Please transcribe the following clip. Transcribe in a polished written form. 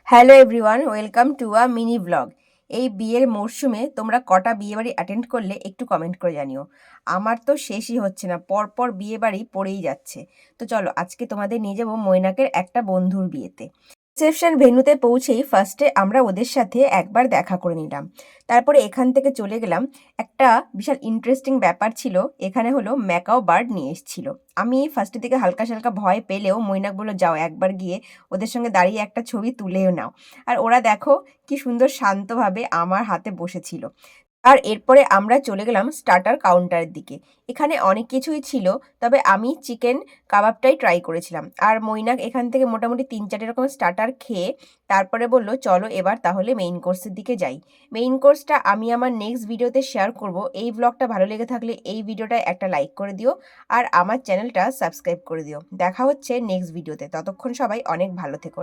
Hello everyone, welcome to a mini blog. এই বিয়ের মরশুমে তোমরা কটা বিয়েবাড়ি অ্যাটেন্ড করলে একটু কমেন্ট করে জানিও। আমার তো শেষই হচ্ছে না, পরপর বিয়েবাড়ি পড়েই যাচ্ছে। তো চলো আজকে তোমাদের নিয়ে যাবো মৈনাকের একটা বন্ধুর বিয়েতে। রিসেপশন ভেন্যুতে পৌঁছেই ফার্স্টে আমরা ওদের সাথে একবার দেখা করে নিলাম। তারপরে এখান থেকে চলে গেলাম। একটা বিশাল ইন্টারেস্টিং ব্যাপার ছিল, এখানে হলো ম্যাকাও বার্ড নিয়ে এসেছিল। আমি ফার্স্টের দিকে হালকা সালকা ভয় পেলেও মৈনাক বললো যাও একবার গিয়ে ওদের সঙ্গে দাঁড়িয়ে একটা ছবি তুলেও নাও। আর ওরা দেখো কি সুন্দর শান্তভাবে আমার হাতে বসেছিল। আর এরপরে আমরা চলে গেলাম স্টার্টার কাউন্টারের দিকে। এখানে অনেক কিছুই ছিল, তবে আমি চিকেন কাবাবটাই ট্রাই করেছিলাম। আর মৈনাক এখান থেকে মোটামুটি 3-4 রকমের স্টার্টার খেয়ে তারপরে বলল চলো এবার তাহলে মেইন কোর্সের দিকে যাই। মেইন কোর্সটা আমি আমার নেক্সট ভিডিওতে শেয়ার করব। এই ব্লগটা ভালো লেগে থাকলে এই ভিডিওটায় একটা লাইক করে দিও আর আমার চ্যানেলটা সাবস্ক্রাইব করে দিও। দেখা হচ্ছে নেক্সট ভিডিওতে, ততক্ষণ সবাই অনেক ভালো থেকো।